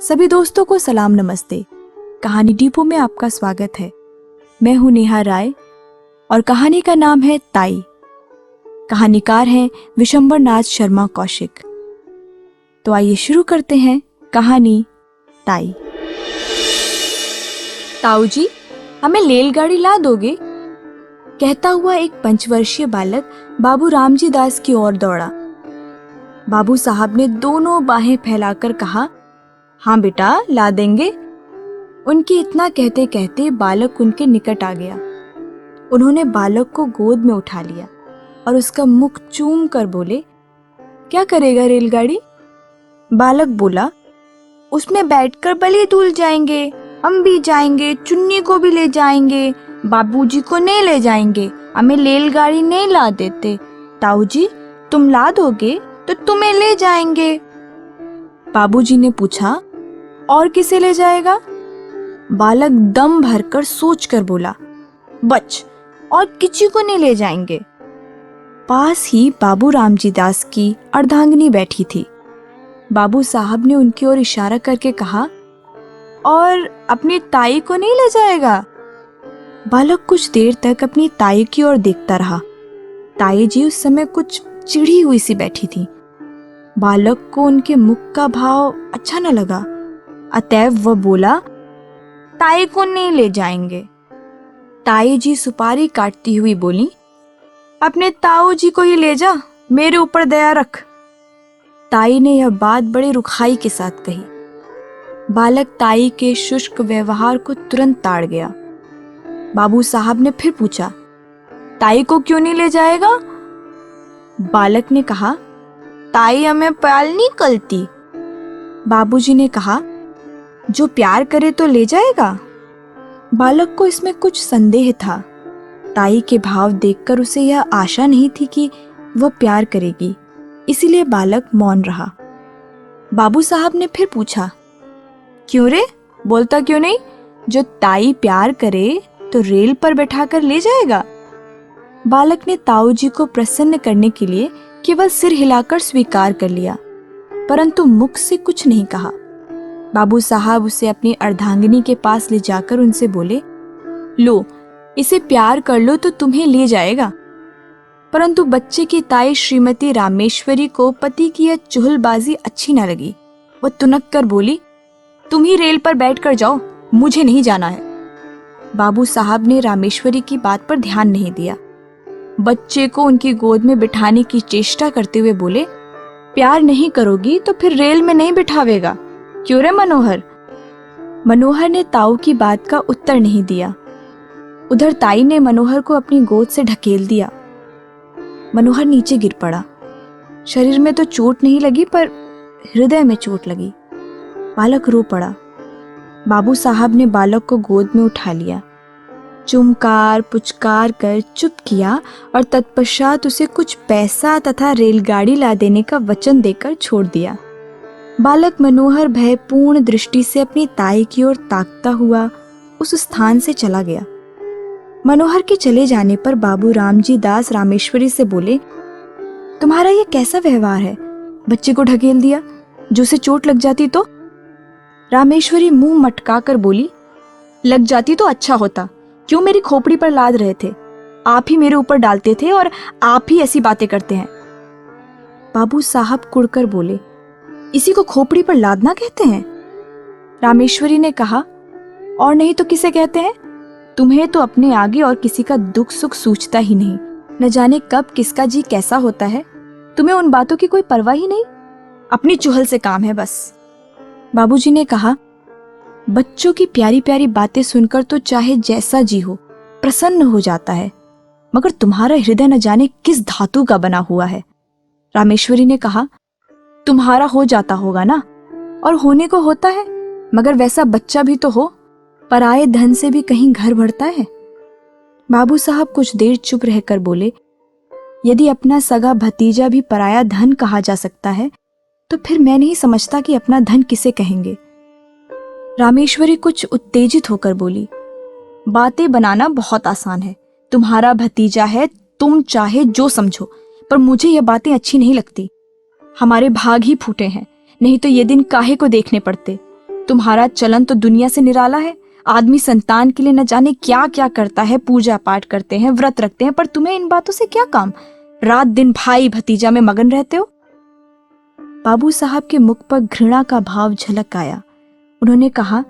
सभी दोस्तों को सलाम नमस्ते। कहानी डिपो में आपका स्वागत है। मैं हूं नेहा राय और कहानी का नाम है ताई। कहानीकार हैं विशंबर नाथ शर्मा कौशिक। तो आइए शुरू करते हैं कहानी ताई। ताऊ जी, हमें रेलगाड़ी ला दोगे? कहता हुआ एक 5 वर्षीय बालक बाबू रामजी दास की ओर दौड़ा। बाबू साहब ने दोनों बाहें फैलाकर कहा, हाँ बेटा, ला देंगे। उनके इतना कहते कहते बालक उनके निकट आ गया। उन्होंने बालक को गोद में उठा लिया और उसका मुख चूम कर बोले, क्या करेगा रेलगाड़ी? बालक बोला, उसमें बैठकर बलि दूल जाएंगे, हम भी जाएंगे, चुन्नी को भी ले जाएंगे, बाबूजी को नहीं ले जाएंगे, हमें रेलगाड़ी नहीं ला देते। ताऊ जी, तुम ला दोगे तो तुम्हें ले जाएंगे। बाबूजी ने पूछा, और किसे ले जाएगा? बालक दम भरकर सोचकर बोला, बच, और किसी को नहीं ले जाएंगे। पास ही बाबू रामजी दास की अर्धांगिनी बैठी थी। बाबू साहब ने उनकी ओर इशारा करके कहा, और अपनी ताई को नहीं ले जाएगा? बालक कुछ देर तक अपनी ताई की ओर देखता रहा। ताई जी उस समय कुछ चिढ़ी हुई सी बैठी थी। बालक को उनके मुख का भाव अच्छा न लगा, अतएव वह बोला, ताई को नहीं ले जाएंगे। ताई जी सुपारी काटती हुई बोली, अपने ताऊ जी को ही ले जा, मेरे ऊपर दया रख। ताई ने यह बात बड़े रुखाई के साथ कही। बालक ताई के शुष्क व्यवहार को तुरंत ताड़ गया। बाबू साहब ने फिर पूछा, ताई को क्यों नहीं ले जाएगा? बालक ने कहा, ताई हमें प्यार नहीं करती। बाबूजी ने कहा, जो प्यार करे तो ले जाएगा। बालक को इसमें कुछ संदेह था। ताई के भाव देखकर उसे यह आशा नहीं थी कि वह प्यार करेगी, इसीलिए बालक मौन रहा। बाबू साहब ने फिर पूछा, क्यों रे, बोलता क्यों नहीं? जो ताई प्यार करे तो रेल पर बैठाकर ले जाएगा। बालक ने ताऊ जी को प्रसन्न करने के लिए केवल सिर हिलाकर स्वीकार कर लिया, परंतु मुख से कुछ नहीं कहा। बाबू साहब उसे अपनी अर्धांगिनी के पास ले जाकर उनसे बोले, लो, इसे प्यार कर लो तो तुम्हें ले जाएगा। परंतु बच्चे की ताई श्रीमती रामेश्वरी को पति की यह चुहलबाजी अच्छी न लगी। वह तुनक कर बोली, तुम ही रेल पर बैठकर जाओ, मुझे नहीं जाना है। बाबू साहब ने रामेश्वरी की बात पर ध्यान नहीं दिया। बच्चे को उनकी गोद में बिठाने की चेष्टा करते हुए बोले, प्यार नहीं करोगी तो फिर रेल में नहीं बिठावेगा, क्यों रे मनोहर? मनोहर ने ताऊ की बात का उत्तर नहीं दिया। उधर ताई ने मनोहर को अपनी गोद से ढकेल दिया। मनोहर नीचे गिर पड़ा। शरीर में तो चोट नहीं लगी, पर हृदय में चोट लगी। बालक रो पड़ा। बाबू साहब ने बालक को गोद में उठा लिया, चुमकार पुचकार कर चुप किया और तत्पश्चात उसे कुछ पैसा तथा रेलगाड़ी ला देने का वचन देकर छोड़ दिया। बालक मनोहर भयपूर्ण दृष्टि से अपनी ताई की ओर ताकता हुआ उस स्थान से चला गया। मनोहर के चले जाने पर बाबू रामजी दास रामेश्वरी से बोले, तुम्हारा यह कैसा व्यवहार है? बच्चे को ढकेल दिया, जो उसे चोट लग जाती तो? रामेश्वरी मुंह मटका कर बोली, लग जाती तो अच्छा होता, क्यों मेरी खोपड़ी पर लाद रहे थे? आप ही मेरे ऊपर डालते थे और आप ही ऐसी बातें करते हैं। बाबू साहब कुड़कर बोले, इसी को खोपड़ी पर लादना कहते हैं? रामेश्वरी ने कहा, और नहीं तो किसे कहते हैं? तुम्हें तो अपने आगे और किसी का दुख सुख सूझता ही नहीं। न जाने कब किसका जी कैसा होता है, तुम्हें उन बातों की कोई परवाह ही नहीं। अपनी चुहल से काम है बस। बाबूजी ने कहा, बच्चों की प्यारी प्यारी बातें सुनकर तो चाहे जैसा जी हो प्रसन्न हो जाता है, मगर तुम्हारा हृदय न जाने किस धातु का बना हुआ है। रामेश्वरी ने कहा, तुम्हारा हो जाता होगा ना, और होने को होता है, मगर वैसा बच्चा भी तो हो, पराये धन से भी कहीं घर भरता है। बाबू साहब कुछ देर चुप रहकर बोले, यदि अपना सगा भतीजा भी पराया धन कहा जा सकता है, तो फिर मैं नहीं समझता कि अपना धन किसे कहेंगे। रामेश्वरी कुछ उत्तेजित होकर बोली, बातें बनाना बहुत आसान है, तुम्हारा भतीजा है, तुम चाहे जो समझो, पर मुझे यह बातें अच्छी नहीं लगती। हमारे भाग ही फूटे हैं, नहीं तो ये दिन काहे को देखने पड़ते। तुम्हारा चलन तो दुनिया से निराला है। आदमी संतान के लिए न जाने क्या क्या करता है, पूजा पाठ करते हैं, व्रत रखते हैं, पर तुम्हें इन बातों से क्या काम? रात दिन भाई भतीजा में मगन रहते हो। बाबू साहब के मुख पर घृणा का भाव झलक आया। उन्होंने कहा,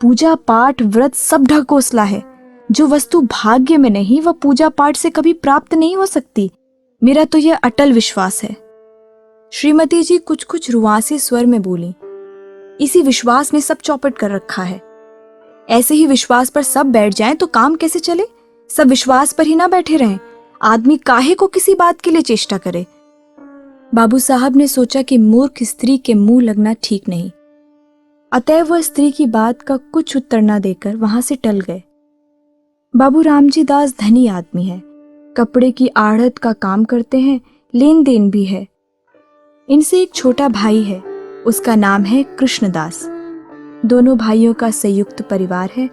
पूजा पाठ व्रत सब ढकोसला है। जो वस्तु भाग्य में नहीं वह पूजा पाठ से कभी प्राप्त नहीं हो सकती। मेरा तो यह अटल विश्वास है। श्रीमती जी कुछ कुछ रुआंसे स्वर में बोली, इसी विश्वास ने सब चौपट कर रखा है। ऐसे ही विश्वास पर सब बैठ जाएं तो काम कैसे चले? सब विश्वास पर ही ना बैठे रहें। आदमी काहे को किसी बात के लिए चेष्टा करे। बाबू साहब ने सोचा कि मूर्ख स्त्री के मुंह लगना ठीक नहीं, अतः वह स्त्री की बात का कुछ उत्तर न देकर वहां से टल गए। बाबू रामजी दास धनी आदमी है, कपड़े की आढ़त का काम करते हैं, लेन देन भी है। इनसे एक छोटा भाई है, उसका नाम है कृष्णदास। दोनों भाइयों का संयुक्त परिवार है।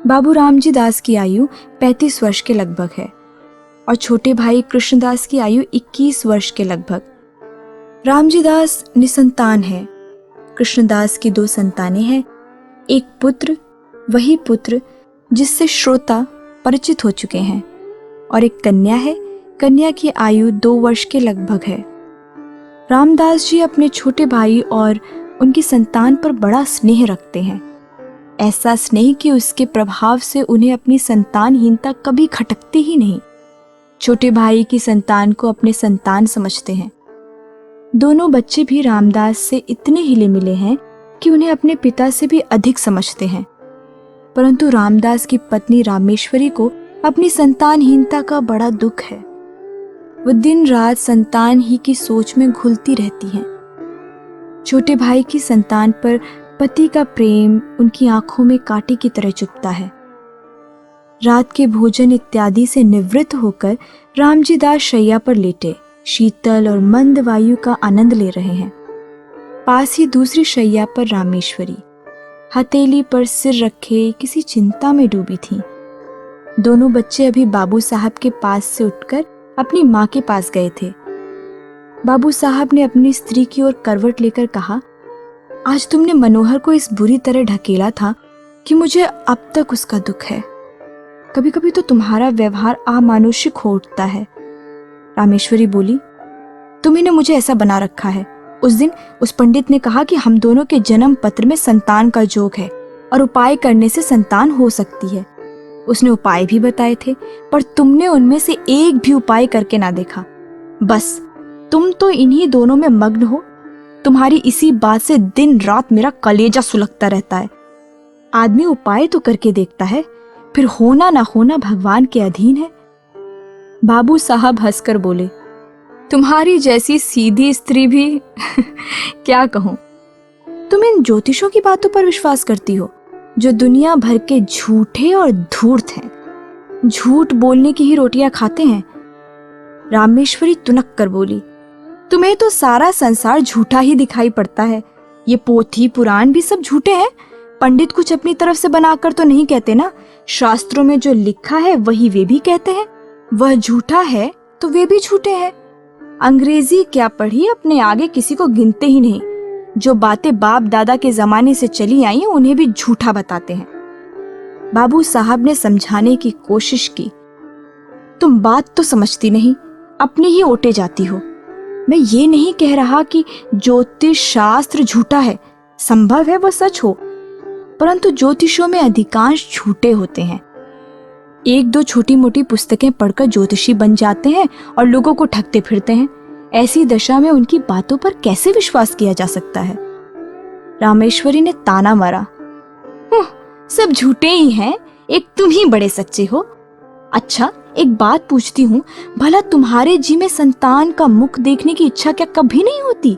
बाबू रामजी दास की आयु 35 वर्ष के लगभग है और छोटे भाई कृष्णदास की आयु 21 वर्ष के लगभग। रामजी दास निसंतान है। कृष्णदास की 2 संतानें हैं, एक पुत्र, वही पुत्र जिससे श्रोता परिचित हो चुके हैं, और एक कन्या है। कन्या की आयु 2 वर्ष के लगभग है। रामदास जी अपने छोटे भाई और उनकी संतान पर बड़ा स्नेह रखते हैं, ऐसा स्नेह कि उसके प्रभाव से उन्हें अपनी संतानहीनता कभी खटकती ही नहीं। छोटे भाई की संतान को अपने संतान समझते हैं। दोनों बच्चे भी रामदास से इतने हिले मिले हैं कि उन्हें अपने पिता से भी अधिक समझते हैं, परंतु रामदास की पत्नी रामेश्वरी को अपनी संतानहीनता का बड़ा दुख है। वो दिन रात संतान ही की सोच में घुलती रहती हैं। छोटे भाई की संतान पर पति का प्रेम उनकी आंखों में कांटे की तरह चुभता है। रात के भोजन इत्यादि से निवृत्त होकर रामजी दास शैया पर लेटे शीतल और मंद वायु का आनंद ले रहे हैं। पास ही दूसरी शैया पर रामेश्वरी हथेली पर सिर रखे किसी चिंता में डूबी थीं। दोनों बच्चे अभी बाबू साहब के पास से उठकर अपनी माँ के पास गए थे। बाबू साहब ने अपनी स्त्री की ओर करवट लेकर कहा, आज तुमने मनोहर को इस बुरी तरह ढकेला था कि मुझे अब तक उसका दुख है। कभी कभी तो तुम्हारा व्यवहार अमानुषिक हो उठता है। रामेश्वरी बोली, तुम्ही ने मुझे ऐसा बना रखा है। उस दिन उस पंडित ने कहा कि हम दोनों के जन्म पत्र में संतान का जोग है और उपाय करने से संतान हो सकती है। उसने उपाय भी बताए थे, पर तुमने उनमें से एक भी उपाय करके ना देखा। बस तुम तो इन्हीं दोनों में मग्न हो। तुम्हारी इसी बात से दिन रात मेरा कलेजा सुलगता रहता है। आदमी उपाय तो करके देखता है, फिर होना ना होना भगवान के अधीन है। बाबू साहब हंसकर बोले, तुम्हारी जैसी सीधी स्त्री भी क्या कहूं। तुम इन ज्योतिषों की बातों पर विश्वास करती हो जो दुनिया भर के झूठे और धूर्त हैं। झूठ बोलने की ही रोटियां खाते हैं। रामेश्वरी तुनक कर बोली, तुम्हें तो सारा संसार झूठा ही दिखाई पड़ता है। ये पोथी पुराण भी सब झूठे हैं। पंडित कुछ अपनी तरफ से बनाकर तो नहीं कहते ना। शास्त्रों में जो लिखा है वही वे भी कहते हैं। वह झूठा है तो वे भी झूठे हैं। अंग्रेजी क्या पढ़ी, अपने आगे किसी को गिनते ही नहीं। जो बातें बाप दादा के जमाने से चली आई उन्हें भी झूठा बताते हैं। बाबू साहब ने समझाने की कोशिश की, तुम बात तो समझती नहीं, अपने ही ओटे जाती हो। मैं ये नहीं कह रहा कि ज्योतिष शास्त्र झूठा है, संभव है वह सच हो, परंतु ज्योतिषों में अधिकांश झूठे होते हैं। 1-2 छोटी मोटी पुस्तकें पढ़कर ज्योतिषी बन जाते हैं और लोगों को ठगते फिरते हैं। ऐसी दशा में उनकी बातों पर कैसे विश्वास किया जा सकता है। रामेश्वरी ने ताना मारा, सब झूठे ही हैं, एक तुम ही बड़े सच्चे हो। अच्छा एक बात पूछती हूँ, भला तुम्हारे जी में संतान का मुख देखने की इच्छा क्या कभी नहीं होती?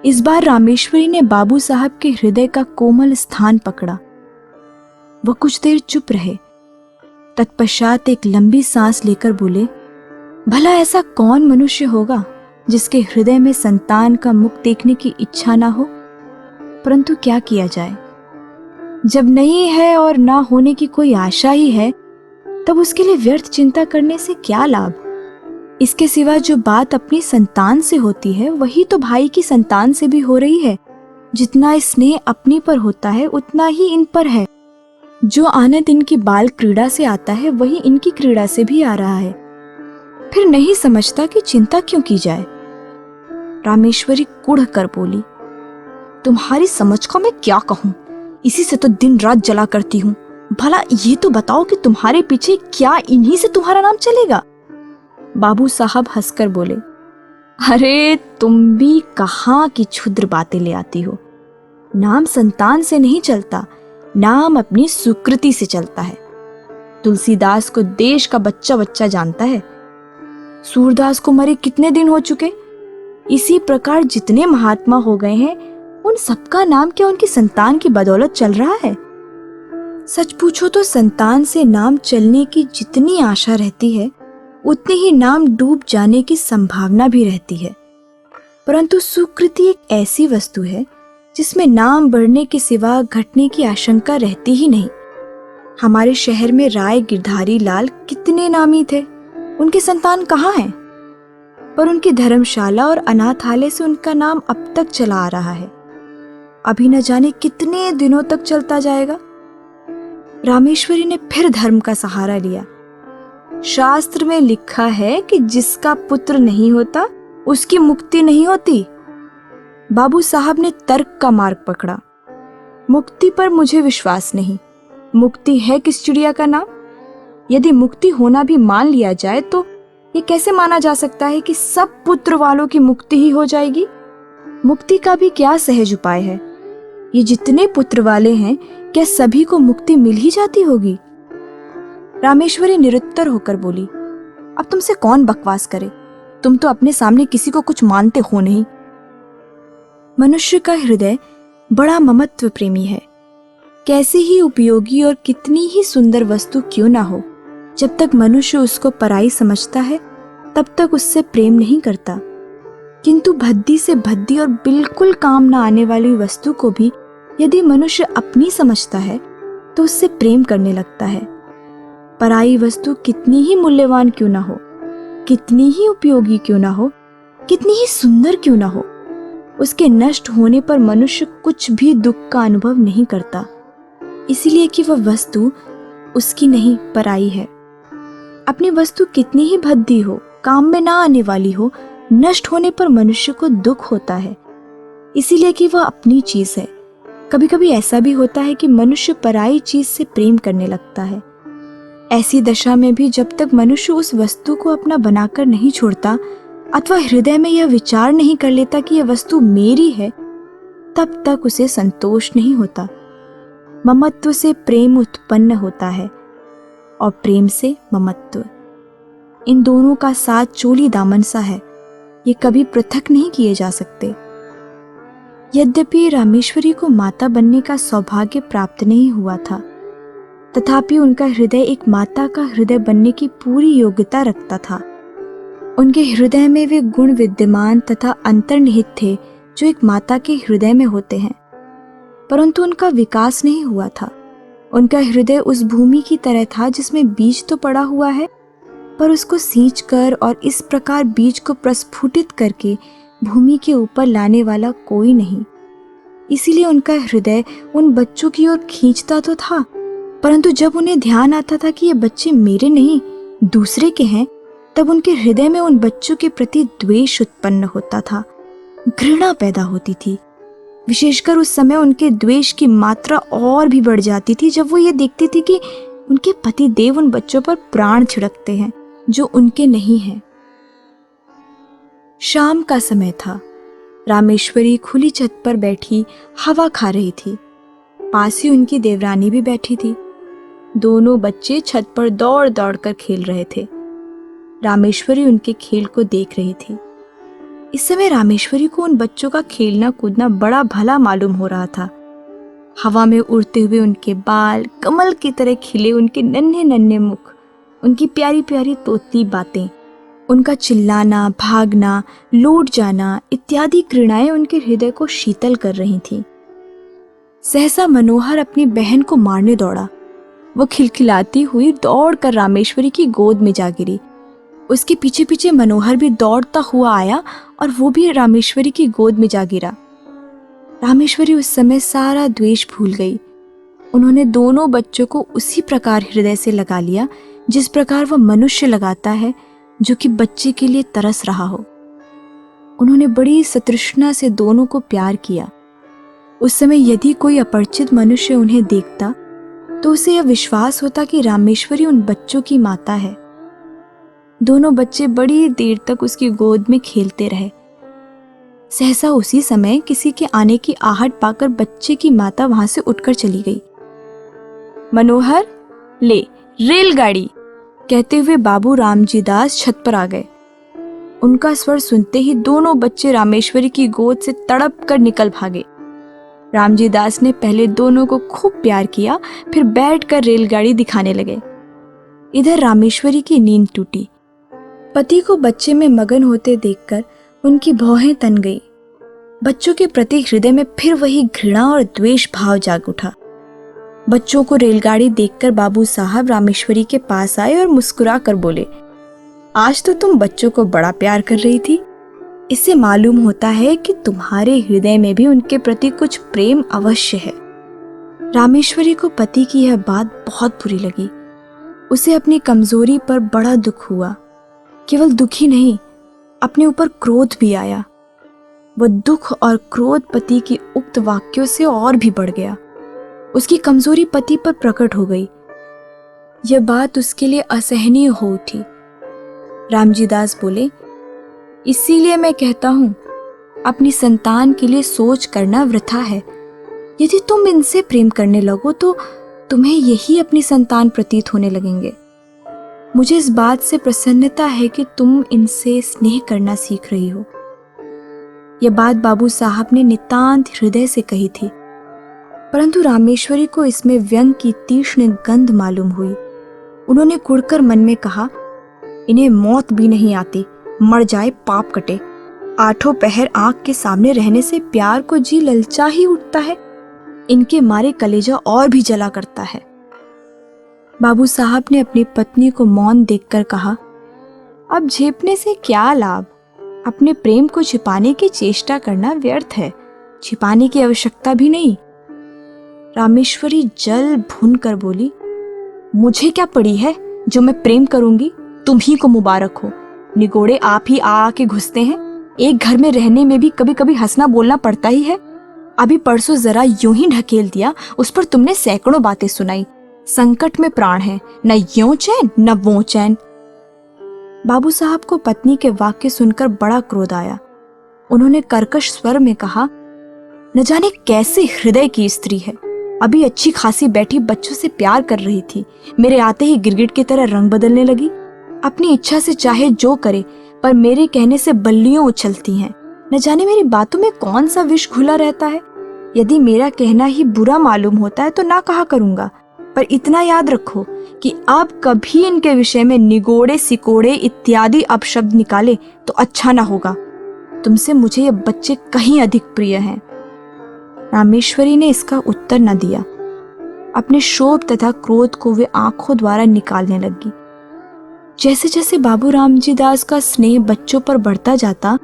इस बार रामेश्वरी ने बाबू साहब के हृदय का कोमल स्थान पकड़ा। वह कुछ देर चुप रहे, तत्पश्चात एक लंबी सांस लेकर बोले, भला ऐसा कौन मनुष्य होगा जिसके हृदय में संतान का मुख देखने की इच्छा ना हो? परंतु क्या किया जाए, जब नहीं है और ना होने की कोई आशा ही है, तब उसके लिए व्यर्थ चिंता करने से क्या लाभ। इसके सिवा जो बात अपनी संतान से होती है वही तो भाई की संतान से भी हो रही है। जितना स्नेह अपनी पर होता है उतना ही इन पर है। जो आनंद इनकी बाल क्रीड़ा से आता है वही इनकी क्रीड़ा से भी आ रहा है। फिर नहीं समझता कि चिंता क्यों की जाए। रामेश्वरी कुढ़ कर बोली, तुम्हारी समझ को मैं क्या कहूँ, इसी से तो दिन रात जला करती हूँ। भला ये तो बताओ कि तुम्हारे पीछे क्या इन्हीं से तुम्हारा नाम चलेगा? बाबू साहब हंसकर बोले, अरे तुम भी कहाँ की क्षुद्र बातें ले आती हो। नाम संतान से नहीं चलता, नाम अपनी सुकृति से चलता है। तुलसीदास को देश का बच्चा बच्चा जानता है। सूरदास को मरे कितने दिन हो चुके। इसी प्रकार जितने महात्मा हो गए हैं उन सबका नाम क्या उनकी संतान की बदौलत चल रहा है? सच पूछो तो संतान से नाम चलने की जितनी आशा रहती है उतनी ही नाम डूब जाने की संभावना भी रहती है। परंतु सुकृति एक ऐसी वस्तु है जिसमें नाम बढ़ने के सिवा घटने की आशंका रहती ही नहीं। हमारे शहर में राय गिरधारी लाल कितने नामी थे, उनके संतान कहाँ हैं? पर उनकी धर्मशाला और अनाथालय से उनका नाम अब तक चला आ रहा है। अभी न जाने कितने दिनों तक चलता जाएगा। रामेश्वरी ने फिर धर्म का सहारा लिया। शास्त्र में लिखा है कि जिसका पुत्र नहीं होता उसकी मुक्ति नहीं होती। बाबू साहब ने तर्क का मार्ग पकड़ा। मुक्ति पर मुझे विश्वास नहीं। मुक्ति है किस चिड़िया का नाम? यदि मुक्ति होना भी मान लिया जाए तो ये कैसे माना जा सकता है कि सब पुत्र वालों की मुक्ति ही हो जाएगी? मुक्ति का भी क्या सहज उपाय है? ये जितने पुत्र वाले हैं क्या सभी को मुक्ति मिल ही जाती होगी? रामेश्वरी निरुत्तर होकर बोली, अब तुमसे कौन बकवास करे? तुम तो अपने सामने किसी को कुछ मानते हो नहीं। मनुष्य का हृदय बड़ा ममत्व प्रेमी है। कैसी ही उपयोगी और कितनी ही सुंदर वस्तु क्यों ना हो, जब तक मनुष्य उसको पराई समझता है तब तक उससे प्रेम नहीं करता। किंतु भद्दी से भद्दी और बिल्कुल काम न आने वाली वस्तु को भी यदि मनुष्य अपनी समझता है तो उससे प्रेम करने लगता है। पराई वस्तु कितनी ही मूल्यवान क्यों ना हो, कितनी ही उपयोगी क्यों ना हो, कितनी ही सुंदर क्यों ना हो, उसके नष्ट होने पर मनुष्य कुछ भी दुख का अनुभव नहीं करता, इसलिए कि वह वस्तु उसकी नहीं पराई है। अपनी वस्तु कितनी ही भद्दी हो, काम में ना आने वाली हो, नष्ट होने पर मनुष्य को दुख होता है, इसीलिए कि वह अपनी चीज है। कभी कभी ऐसा भी होता है कि मनुष्य पराई चीज से प्रेम करने लगता है। ऐसी दशा में भी जब तक मनुष्य उस वस्तु को अपना बनाकर नहीं छोड़ता अथवा हृदय में यह विचार नहीं कर लेता कि यह वस्तु मेरी है, तब तक उसे संतोष नहीं होता। ममत्व से प्रेम उत्पन्न होता है और प्रेम से ममत्व। इन दोनों का साथ चोली दामन सा है, ये कभी पृथक नहीं किए जा सकते। यद्यपि रामेश्वरी को माता बनने का सौभाग्य प्राप्त नहीं हुआ था, तथापि उनका हृदय एक माता का हृदय बनने की पूरी योग्यता रखता था। उनके हृदय में वे गुण विद्यमान तथा अंतर्निहित थे जो एक माता के हृदय में होते हैं, परंतु उनका विकास नहीं हुआ था। उनका हृदय उस भूमि की तरह था जिसमें बीज तो पड़ा हुआ है, पर उसको सींचकर और इस प्रकार बीज को प्रस्फुटित करके भूमि के ऊपर लाने वाला कोई नहीं। इसीलिए उनका हृदय उन बच्चों की ओर खींचता तो था, परंतु जब उन्हें ध्यान आता था कि ये बच्चे मेरे नहीं दूसरे के हैं, तब उनके हृदय में उन बच्चों के प्रति द्वेष उत्पन्न होता था, घृणा पैदा होती थी। विशेषकर उस समय उनके द्वेष की मात्रा और भी बढ़ जाती थी जब वो ये देखती थी कि उनके पति देव उन बच्चों पर प्राण छिड़कते हैं जो उनके नहीं हैं। शाम का समय था। रामेश्वरी खुली छत पर बैठी हवा खा रही थी। पास ही उनकी देवरानी भी बैठी थी। दोनों बच्चे छत पर दौड़ दौड़ कर खेल रहे थे। रामेश्वरी उनके खेल को देख रही थी। इस समय रामेश्वरी को उन बच्चों का खेलना कूदना बड़ा भला मालूम हो रहा था। हवा में उड़ते हुए उनके बाल, कमल की तरह खिले उनके नन्हे नन्हे मुख, उनकी प्यारी प्यारी तोतली बातें, उनका चिल्लाना, भागना, लौट जाना इत्यादि क्रीड़ाएं उनके हृदय को शीतल कर रही थीं। सहसा मनोहर अपनी बहन को मारने दौड़ा। वो खिलखिलाती हुई दौड़कर रामेश्वरी की गोद में जा गिरी। उसके पीछे पीछे मनोहर भी दौड़ता हुआ आया और वो भी रामेश्वरी की गोद में जा गिरा। रामेश्वरी उस समय सारा द्वेष भूल गई। उन्होंने दोनों बच्चों को उसी प्रकार हृदय से लगा लिया जिस प्रकार वह मनुष्य लगाता है जो कि बच्चे के लिए तरस रहा हो। उन्होंने बड़ी सतृष्णा से दोनों को प्यार किया। उस समय यदि कोई अपरिचित मनुष्य उन्हें देखता तो उसे यह विश्वास होता कि रामेश्वरी उन बच्चों की माता है। दोनों बच्चे बड़ी देर तक उसकी गोद में खेलते रहे। सहसा उसी समय किसी के आने की आहट पाकर बच्चे की माता वहां से उठकर चली गई। मनोहर, ले रेलगाड़ी, कहते हुए बाबू रामजी दास छत पर आ गए। उनका स्वर सुनते ही दोनों बच्चे रामेश्वरी की गोद से तड़प कर निकल भागे। रामजी दास ने पहले दोनों को खूब प्यार किया, फिर बैठकर रेलगाड़ी दिखाने लगे। इधर रामेश्वरी की नींद टूटी। पति को बच्चे में मगन होते देखकर उनकी भौहें तन गई। बच्चों के प्रति हृदय में फिर वही घृणा और द्वेष भाव जाग उठा। बच्चों को रेलगाड़ी देखकर बाबू साहब रामेश्वरी के पास आए और मुस्कुरा कर बोले, आज तो तुम बच्चों को बड़ा प्यार कर रही थी। इससे मालूम होता है कि तुम्हारे हृदय में भी उनके प्रति कुछ प्रेम अवश्य है। रामेश्वरी को पति की यह बात बहुत बुरी लगी। उसे अपनी कमजोरी पर बड़ा दुख हुआ। केवल दुख ही नहीं, अपने ऊपर क्रोध भी आया। वह दुख और क्रोध पति की उक्त वाक्यों से और भी बढ़ गया। उसकी कमजोरी पति पर प्रकट हो गई। यह बात उसके लिए असहनीय हो उठी। रामजी दास बोले, इसीलिए मैं कहता हूं, अपनी संतान के लिए सोच करना वृथा है। यदि तुम इनसे प्रेम करने लगो तो तुम्हें यही अपनी संतान प्रतीत होने लगेंगे। मुझे इस बात से प्रसन्नता है कि तुम इनसे स्नेह करना सीख रही हो। यह बात बाबू साहब ने नितांत हृदय से कही थी, परंतु रामेश्वरी को इसमें व्यंग की तीक्ष्ण गंध मालूम हुई। उन्होंने कुढ़कर मन में कहा, इन्हें मौत भी नहीं आती, मर जाए पाप कटे। आठों पहर आंख के सामने रहने से प्यार को जी ललचा ही उठता है। इनके मारे कलेजा और भी जला करता है। बाबू साहब ने अपनी पत्नी को मौन देखकर कहा, अब झेपने से क्या लाभ? अपने प्रेम को छिपाने की चेष्टा करना व्यर्थ है। छिपाने की आवश्यकता भी नहीं। रामेश्वरी जल भून कर बोली, मुझे क्या पड़ी है जो मैं प्रेम करूंगी? तुम ही को मुबारक हो। निगोड़े आप ही आके घुसते हैं। एक घर में रहने में भी कभी कभी हंसना बोलना पड़ता ही है। अभी परसों जरा यूं ही ढकेल दिया, उस पर तुमने सैकड़ों बातें सुनाई। संकट में प्राण है, न यों चैन न वो चैन। बाबू साहब को पत्नी के वाक्य सुनकर बड़ा क्रोध आया। उन्होंने कर्कश स्वर में कहा, न जाने कैसे हृदय की स्त्री है। अभी अच्छी खासी बैठी बच्चों से प्यार कर रही थी, मेरे आते ही गिरगिट की तरह रंग बदलने लगी। अपनी इच्छा से चाहे जो करे, पर मेरे कहने से बल्लियों उछलती हैं। न जाने मेरी बातों में कौन सा विष घुला रहता है। यदि मेरा कहना ही बुरा मालूम होता है तो ना कहा करूंगा, पर इतना याद रखो कि अब कभी इनके विषय में निगोड़े सिकोड़े इत्यादि अपशब्द निकाले तो अच्छा ना होगा। तुमसे मुझे ये बच्चे कहीं अधिक प्रिय हैं। रामेश्वरी ने इसका उत्तर न दिया। अपने शोभ तथा क्रोध को वे आंखों द्वारा निकालने लगी। जैसे जैसे बाबू रामजी दास का स्नेह बच्चों पर बढ़ता जाता,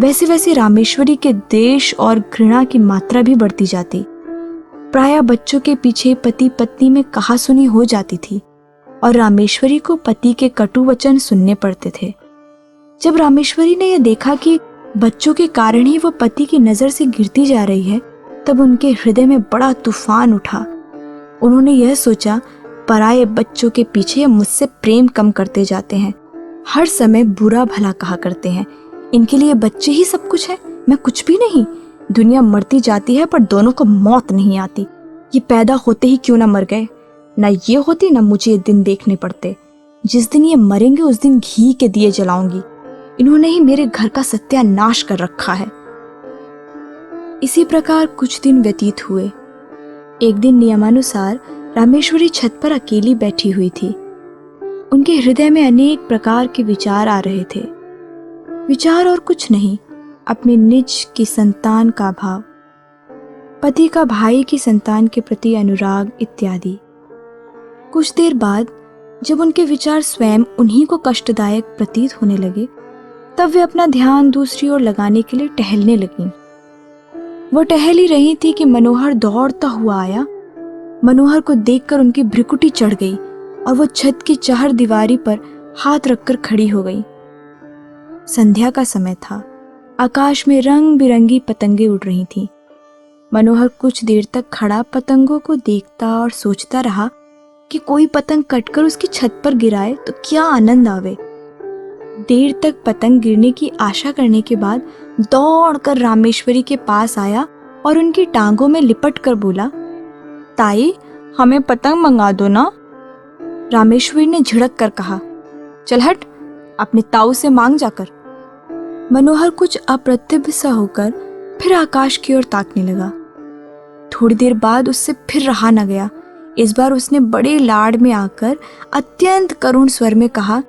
वैसे वैसे रामेश्वरी के द्वेष और घृणा की मात्रा भी बढ़ती जाती। प्रायः बच्चों के पीछे पति पत्नी में कहासुनी हो जाती थी और रामेश्वरी को पति के कटु वचन सुनने पड़ते थे। जब रामेश्वरी ने यह देखा कि बच्चों के कारण ही वह पति की नजर से गिरती जा रही है, तब उनके हृदय में बड़ा तूफान उठा। उन्होंने यह सोचा, पराये बच्चों के पीछे मुझसे प्रेम कम करते जाते हैं, हर समय बुरा भला कहा करते हैं। इनके लिए बच्चे ही सब कुछ है, मैं कुछ भी नहीं। दुनिया मरती जाती है पर दोनों को मौत नहीं आती। ये पैदा होते ही क्यों ना मर गए। ना ये होती ना मुझे ये दिन देखने पड़ते। जिस दिन ये मरेंगे उस दिन घी के दिए जलाऊंगी। इन्होंने ही मेरे घर का सत्यानाश कर रखा है। इसी प्रकार कुछ दिन व्यतीत हुए। एक दिन नियमानुसार रामेश्वरी छत पर अकेली बैठी हुई थी। उनके हृदय में अनेक प्रकार के विचार आ रहे थे। विचार और कुछ नहीं, अपने निज की संतान का भाव, पति का भाई की संतान के प्रति अनुराग इत्यादि। कुछ देर बाद जब उनके विचार स्वयं उन्हीं को कष्टदायक प्रतीत होने लगे, तब वे अपना ध्यान दूसरी ओर लगाने के लिए टहलने लगीं। वो टहल ही रही थी कि मनोहर दौड़ता हुआ आया। मनोहर को देखकर उनकी भ्रिकुटी चढ़ गई और वो छत की चार दीवारी पर हाथ रखकर खड़ी हो गई। संध्या का समय था। आकाश में रंग बिरंगी पतंगे उड़ रही थीं। मनोहर कुछ देर तक खड़ा पतंगों को देखता और सोचता रहा कि कोई पतंग कटकर उसकी छत पर गिराए तो क्या आनंद आवे। देर तक पतंग गिरने की आशा करने के बाद दौड़कर रामेश्वरी के पास आया और उनकी टांगों में लिपट कर बोला, ताई, हमें पतंग मंगा दो ना। रामेश्वरी ने झिड़क कर कहा, चल हट, अपने ताऊ से मांग जाकर। मनोहर कुछ अप्रतिभ सा होकर फिर आकाश की ओर ताकने लगा। थोड़ी देर बाद उससे फिर रहा न गया। इस बार उसने बड़े लाड में आकर अत्यंत करुण स्वर में कहा,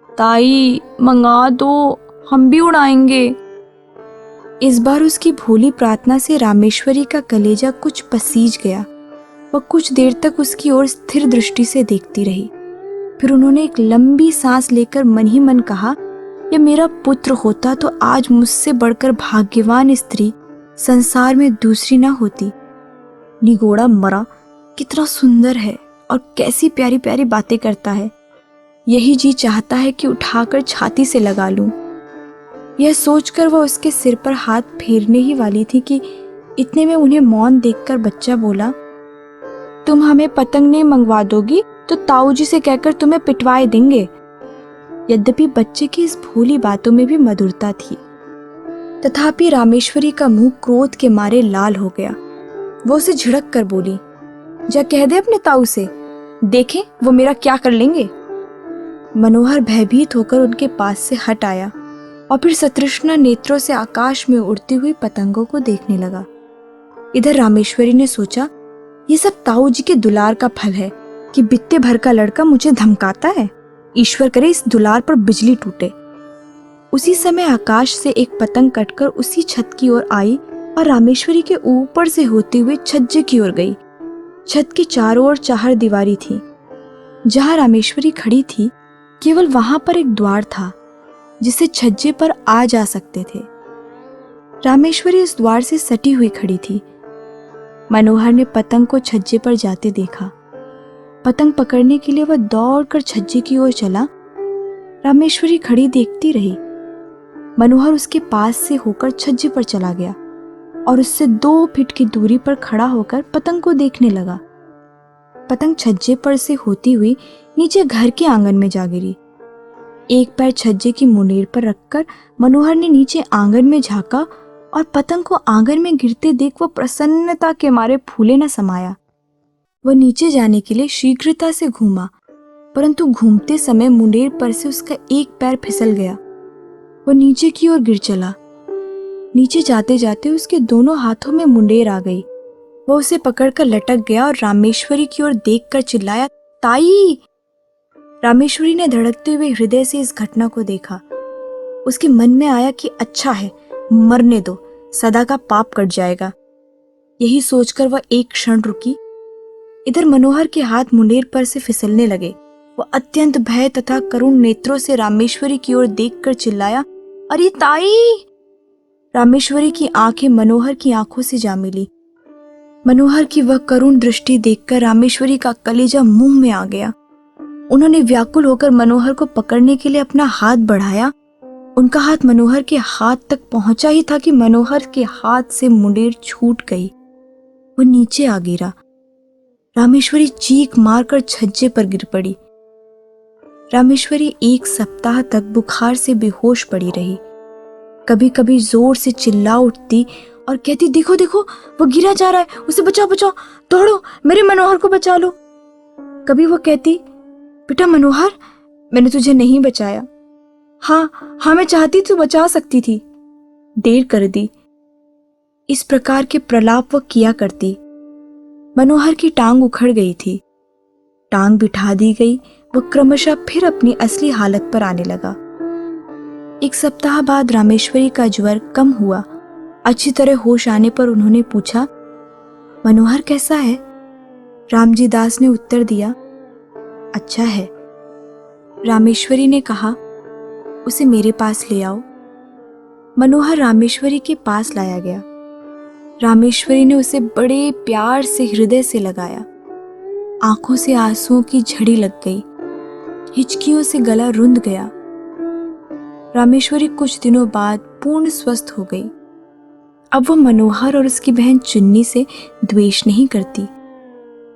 ताई मंगा दो, हम भी उड़ाएंगे। इस बार उसकी भोली प्रार्थना से रामेश्वरी का कलेजा कुछ पसीज गया। वह कुछ देर तक उसकी ओर स्थिर दृष्टि से देखती रही। फिर उन्होंने एक लंबी सांस लेकर मन ही मन कहा, यह मेरा पुत्र होता तो आज मुझसे बढ़कर भाग्यवान स्त्री संसार में दूसरी ना होती। निगोड़ा मरा, कितना सुंदर है और कैसी प्यारी प्यारी बातें करता है। यही जी चाहता है कि उठाकर छाती से लगा लूं। यह सोचकर वह उसके सिर पर हाथ फेरने ही वाली थी कि इतने में उन्हें मौन देखकर बच्चा बोला, तुम हमें पतंग नहीं मंगवा दोगी तो ताऊ जी से कहकर तुम्हें पिटवाए देंगे। यद्यपि बच्चे की इस भोली बातों में भी मधुरता थी, तथापि रामेश्वरी का मुंह क्रोध के मारे लाल हो गया। वो उसे झिड़क कर बोली, जा कह दे अपने ताऊ से, देखें वो मेरा क्या कर लेंगे। मनोहर भयभीत होकर उनके पास से हट आया और फिर सतृष्णा नेत्रों से आकाश में उड़ती हुई पतंगों को देखने लगा। इधर रामेश्वरी ने सोचा, ये सब ताऊ जी के दुलार का फल है कि बित्ते भर का लड़का मुझे धमकाता है। ईश्वर करे इस दुलार पर बिजली टूटे। उसी समय आकाश से एक पतंग कटकर उसी छत की ओर आई और रामेश्वरी के ऊपर से होते हुए छज्जे की ओर गई। छत की चारों ओर चार दीवारी थी। जहां रामेश्वरी खड़ी थी केवल वहां पर एक द्वार था जिसे छज्जे पर आ जा सकते थे। रामेश्वरी इस द्वार से सटी हुई खड़ी थी। मनोहर ने पतंग को छज्जे पर जाते देखा। पतंग पकड़ने के लिए वह दौड़कर छज्जे की ओर चला। रामेश्वरी खड़ी देखती रही। मनोहर उसके पास से होकर छज्जे पर चला गया और उससे 2 फीट की दूरी पर खड़ा होकर पतंग को देखने लगा। पतंग छज्जे पर से होती हुई नीचे घर के आंगन में जा गिरी। एक पैर छज्जे की मुंडेर पर रखकर मनोहर ने नीचे आंगन में झांका और पतंग को आंगन में गिरते देख वह प्रसन्नता के मारे फूले न समाया। वह नीचे जाने के लिए शीघ्रता से घूमा, परंतु घूमते समय मुंडेर पर से उसका एक पैर फिसल गया। वह नीचे की ओर गिर चला। नीचे जाते जाते उसके दोनों हाथों में मुंडेर आ गई। वह उसे पकड़कर लटक गया और रामेश्वरी की ओर देखकर चिल्लाया, ताई। रामेश्वरी ने धड़कते हुए हृदय से इस घटना को देखा। उसके मन में आया कि अच्छा है, मरने दो, सदा का पाप कट जाएगा। यही सोचकर वह एक क्षण रुकी। इधर मनोहर के हाथ मुंडेर पर से फिसलने लगे। वह अत्यंत भय तथा करुण नेत्रों से रामेश्वरी की ओर देखकर चिल्लाया, अरे ताई। रामेश्वरी की आंखें मनोहर की आंखों से जा मिली। मनोहर की वह करुण दृष्टि देखकर रामेश्वरी का कलेजा मुंह में आ गया। उन्होंने व्याकुल होकर मनोहर को पकड़ने के लिए अपना हाथ बढ़ाया। उनका हाथ मनोहर के हाथ तक पहुंचा ही था कि मनोहर के हाथ से मुंडेर छूट गई। वह नीचे आ गिरा। रामेश्वरी चीख मारकर छज्जे पर गिर पड़ी। रामेश्वरी 1 सप्ताह तक बुखार से बेहोश पड़ी रही। कभी कभी जोर से चिल्ला उठती और कहती, देखो देखो वो गिरा जा रहा है, उसे बचाओ बचाओ, दौड़ो, मेरे मनोहर को बचा लो। कभी वो कहती, बेटा मनोहर, मैंने तुझे नहीं बचाया। हाँ मैं चाहती तो बचा सकती थी, देर कर दी। इस प्रकार के प्रलाप वह किया करती। मनोहर की टांग उखड़ गई थी। टांग बिठा दी गई। वह क्रमशः फिर अपनी असली हालत पर आने लगा। 1 सप्ताह बाद रामेश्वरी का ज्वर कम हुआ। अच्छी तरह होश आने पर उन्होंने पूछा, मनोहर कैसा है? रामजी दास ने उत्तर दिया, अच्छा है, रामेश्वरी ने कहा। उसे मेरे पास ले आओ। मनोहर रामेश्वरी के पास लाया गया। रामेश्वरी ने उसे बड़े प्यार से हृदय से लगाया। आंखों से आंसुओं की झड़ी लग गई, हिचकियों से गला रुंध गया। रामेश्वरी कुछ दिनों बाद पूर्ण स्वस्थ हो गई। अब वह मनोहर और उसकी बहन चुन्नी से द्वेष नहीं करती,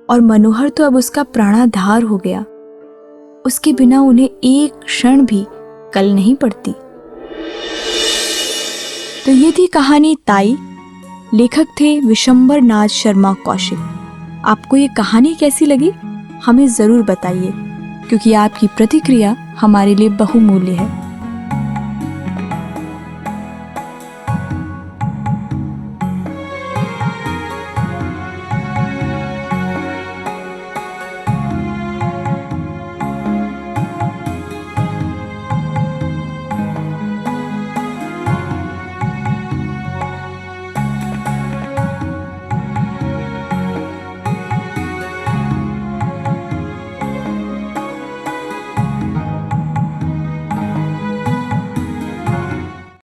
और मनोहर तो अब उसका प्राणाधार हो गया। उसके बिना उन्हें एक क्षण भी कल नहीं पड़ती। तो ये थी कहानी ताई। लेखक थे विशंबर नाथ शर्मा कौशिक। आपको ये कहानी कैसी लगी हमें ज़रूर बताइए, क्योंकि आपकी प्रतिक्रिया हमारे लिए बहुमूल्य है।